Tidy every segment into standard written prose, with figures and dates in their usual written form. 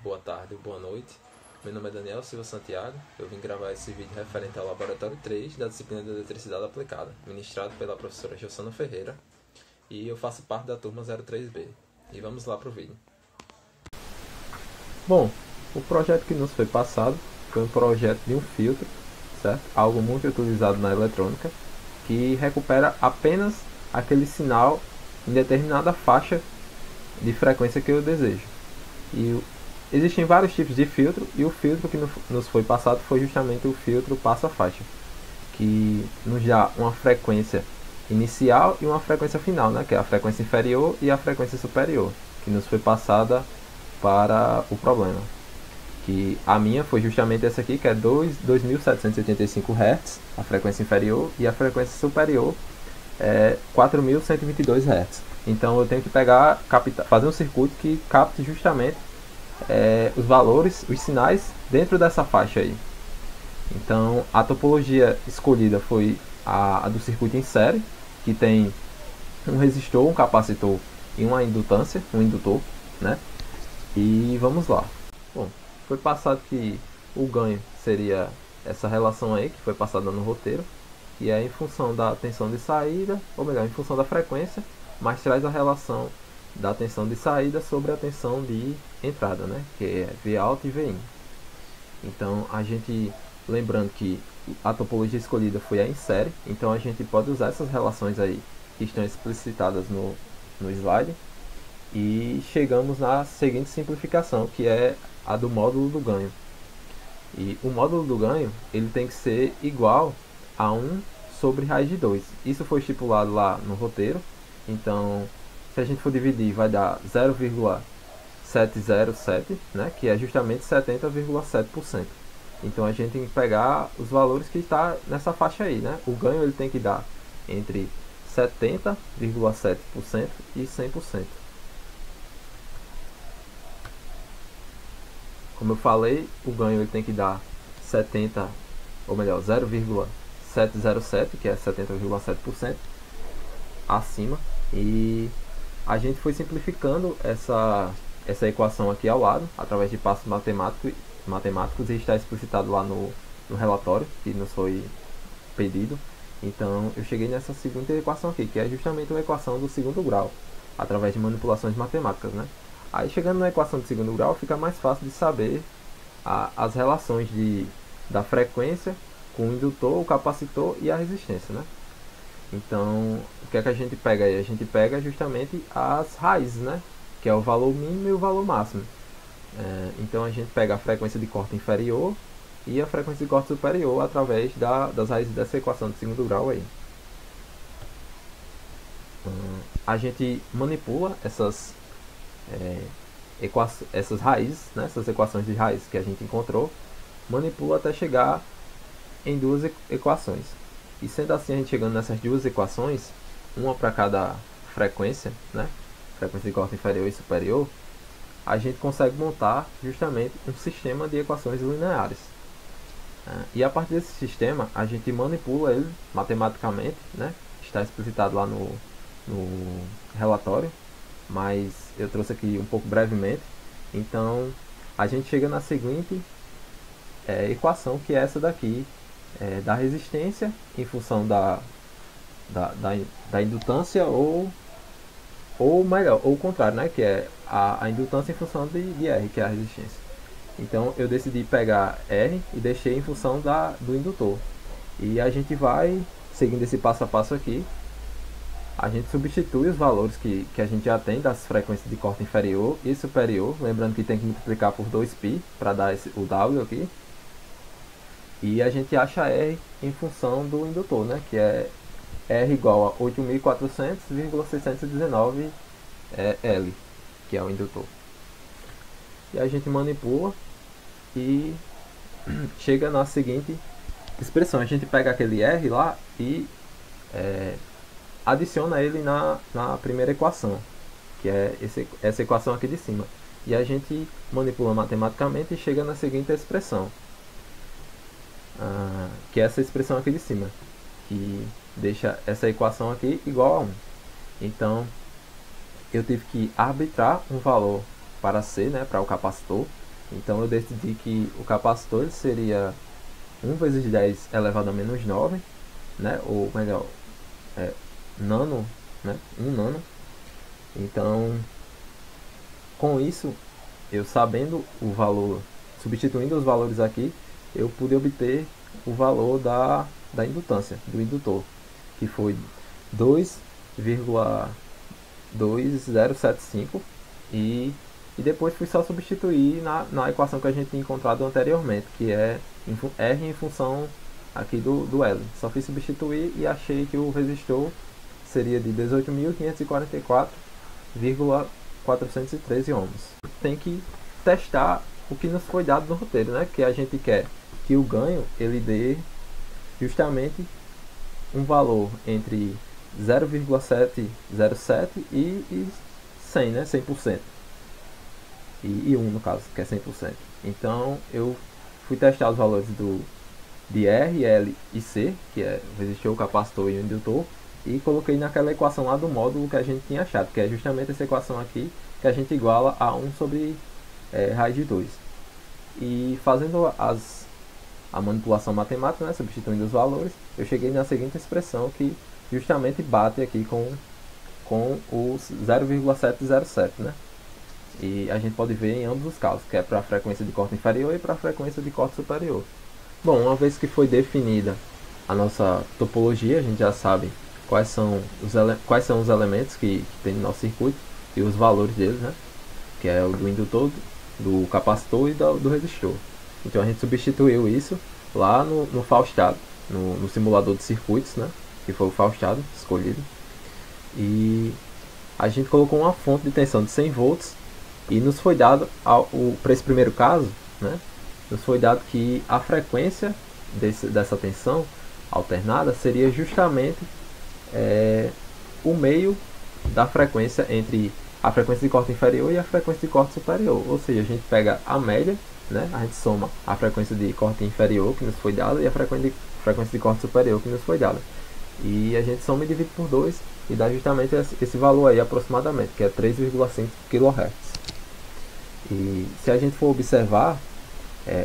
Boa tarde, boa noite. Meu nome é Daniel Silva Santiago. Eu vim gravar esse vídeo referente ao Laboratório 3 da disciplina de Eletricidade Aplicada, ministrado pela professora Jossana Ferreira, e eu faço parte da turma 03B. E vamos lá para o vídeo. Bom, o projeto que nos foi passado foi um projeto de um filtro, certo? Algo muito utilizado na eletrônica, que recupera apenas aquele sinal em determinada faixa de frequência que eu desejo. E existem vários tipos de filtro, e o filtro que nos foi passado foi justamente o filtro passa-faixa, que nos dá uma frequência inicial e uma frequência final, né, que é a frequência inferior e a frequência superior, que nos foi passada para o problema. Que a minha foi justamente essa aqui, que é 2.785 Hz, a frequência inferior, e a frequência superior é 4.122 Hz. Então eu tenho que fazer um circuito que capte justamente os valores, os sinais dentro dessa faixa aí. Então a topologia escolhida foi a do circuito em série, que tem um resistor, um capacitor e uma indutância, um indutor, né? E vamos lá. Bom, foi passado que o ganho seria essa relação aí, que foi passada no roteiro, que é em função da tensão de saída, ou melhor, em função da frequência, mas traz a relação da tensão de saída sobre a tensão de entrada, né? Que é V alto e V in. Então, a gente, lembrando que a topologia escolhida foi a em série, então a gente pode usar essas relações aí que estão explicitadas no slide, e chegamos na seguinte simplificação, que é a do módulo do ganho. E o módulo do ganho, ele tem que ser igual a 1 sobre raiz de 2. Isso foi estipulado lá no roteiro. Então, se a gente for dividir, vai dar 0,707, né, que é justamente 70,7%. Então a gente tem que pegar os valores que está nessa faixa aí, né? O ganho ele tem que dar entre 70,7% e 100%. Como eu falei, o ganho ele tem que dar 70, ou melhor, 0,707, que é 70,7% acima. E a gente foi simplificando essa equação aqui ao lado, através de passos matemáticos, e está explicitado lá no relatório que nos foi pedido. Então eu cheguei nessa segunda equação aqui, que é justamente uma equação do segundo grau, através de manipulações matemáticas, né? Aí chegando na equação de segundo grau, fica mais fácil de saber as relações da frequência com o indutor, o capacitor e a resistência, né? Então, o que é que a gente pega aí? A gente pega justamente as raízes, né? Que é o valor mínimo e o valor máximo. Então a gente pega a frequência de corte inferior e a frequência de corte superior através das raízes dessa equação de segundo grau aí. A gente manipula essas raízes, né, essas equações de raiz que a gente encontrou, manipula até chegar em duas equações. E sendo assim, a gente chegando nessas duas equações, uma para cada frequência, né, frequência de corte inferior e superior, a gente consegue montar justamente um sistema de equações lineares. E a partir desse sistema, a gente manipula ele matematicamente, né, está explicitado lá no relatório, mas eu trouxe aqui um pouco brevemente. Então a gente chega na seguinte equação, que é essa daqui, da resistência em função da indutância, ou melhor, ou o contrário, né, que é a indutância em função de R, que é a resistência. Então eu decidi pegar R e deixei em função do indutor. E a gente vai seguindo esse passo a passo aqui. A gente substitui os valores que a gente já tem das frequências de corte inferior e superior, lembrando que tem que multiplicar por 2π para dar o W aqui. E a gente acha R em função do indutor, né, que é R igual a 8.400,619 L, que é o indutor. E a gente manipula e chega na seguinte expressão. A gente pega aquele R lá e adiciona ele na primeira equação, que é essa equação aqui de cima. E a gente manipula matematicamente e chega na seguinte expressão, que é essa expressão aqui de cima, que deixa essa equação aqui igual a 1. Então eu tive que arbitrar um valor para C, né, para o capacitor. Então eu decidi que o capacitor ele seria 1 vezes 10 elevado a menos 9, né, ou melhor, nano, né, 1 nano. Então, com isso, eu sabendo o valor, substituindo os valores aqui, eu pude obter o valor da indutância, do indutor, que foi 2,2075 e depois fui só substituir na equação que a gente tinha encontrado anteriormente, que é R em função aqui do L. Só fiz substituir e achei que o resistor seria de 18.544,413 ohms. Tem que testar o que nos foi dado no roteiro, né? Que a gente quer que o ganho ele dê justamente um valor entre 0,707 e 100, né? 100%. E 1 no caso, que é 100%. Então eu fui testar os valores de R, L e C, que é o resistor, o capacitor e o indutor, e coloquei naquela equação lá do módulo que a gente tinha achado, que é justamente essa equação aqui, que a gente iguala a 1 sobre raiz de 2. E fazendo a manipulação matemática, né, substituindo os valores, eu cheguei na seguinte expressão que justamente bate aqui com os 0,707, né? E a gente pode ver em ambos os casos, que é para a frequência de corte inferior e para a frequência de corte superior. Bom, uma vez que foi definida a nossa topologia, a gente já sabe quais são os elementos que tem no nosso circuito e os valores deles, né? Que é o do indutor, do capacitor e do resistor. Então a gente substituiu isso lá no Faustado, no simulador de circuitos, né? Que foi o Faustado escolhido. E a gente colocou uma fonte de tensão de 100 volts e nos foi dado, para esse primeiro caso, né? Nos foi dado que a frequência dessa tensão alternada seria justamente o meio da frequência entre a frequência de corte inferior e a frequência de corte superior. Ou seja, a gente pega a média, né? A gente soma a frequência de corte inferior que nos foi dada e a frequência de corte superior que nos foi dada. E a gente soma e divide por 2 e dá justamente esse valor aí aproximadamente, que é 3,5 kHz. E se a gente for observar,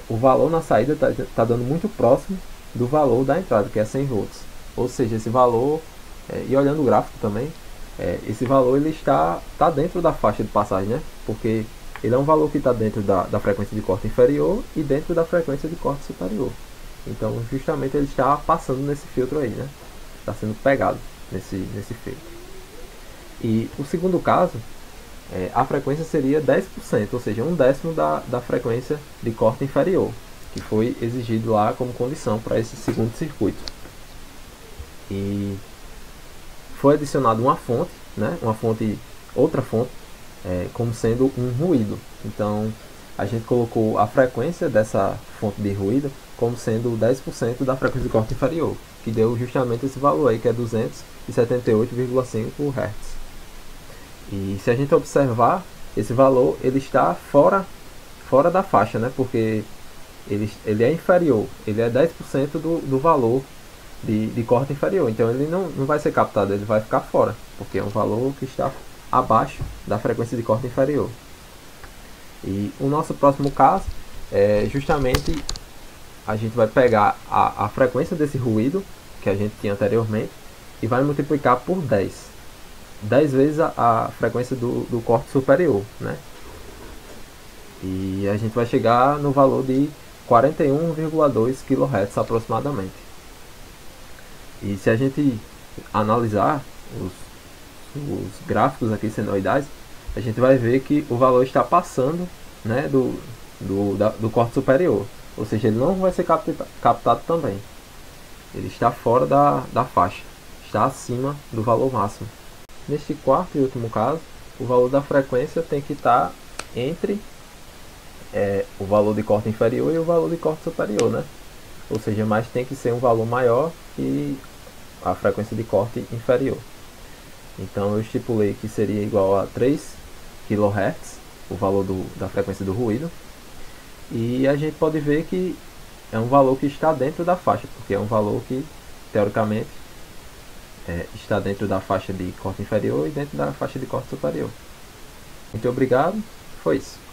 o valor na saída está dando muito próximo do valor da entrada, que é 100 volts. Ou seja, esse valor, e olhando o gráfico também, esse valor ele está dentro da faixa de passagem, né? Porque ele é um valor que está dentro da frequência de corte inferior e dentro da frequência de corte superior. Então, justamente ele está passando nesse filtro aí, né? Está sendo pegado nesse filtro. E o segundo caso, a frequência seria 10%, ou seja, 1/10 da frequência de corte inferior, que foi exigido lá como condição para esse segundo circuito. E foi adicionado uma fonte, né, outra fonte, como sendo um ruído. Então a gente colocou a frequência dessa fonte de ruído como sendo 10% da frequência de corte inferior, que deu justamente esse valor aí, que é 278,5 Hz. E se a gente observar, esse valor ele está fora da faixa, né? Porque ele é inferior, ele é 10% do valor de corte inferior. Então ele não vai ser captado, ele vai ficar fora, porque é um valor que está abaixo da frequência de corte inferior. E o nosso próximo caso é justamente a gente vai pegar a frequência desse ruído que a gente tinha anteriormente e vai multiplicar por 10 vezes a frequência do corte superior, né? E a gente vai chegar no valor de 41,2 kHz aproximadamente. E se a gente analisar os gráficos aqui senoidais, a gente vai ver que o valor está passando, né, do corte superior. Ou seja, ele não vai ser captado também. Ele está fora da faixa, está acima do valor máximo. Neste quarto e último caso, o valor da frequência tem que estar entre o valor de corte inferior e o valor de corte superior, né? Ou seja, mas tem que ser um valor maior que a frequência de corte inferior. Então eu estipulei que seria igual a 3 kHz, o valor da frequência do ruído. E a gente pode ver que é um valor que está dentro da faixa, porque é um valor que, teoricamente, está dentro da faixa de corte inferior e dentro da faixa de corte superior. Muito obrigado, Foi isso.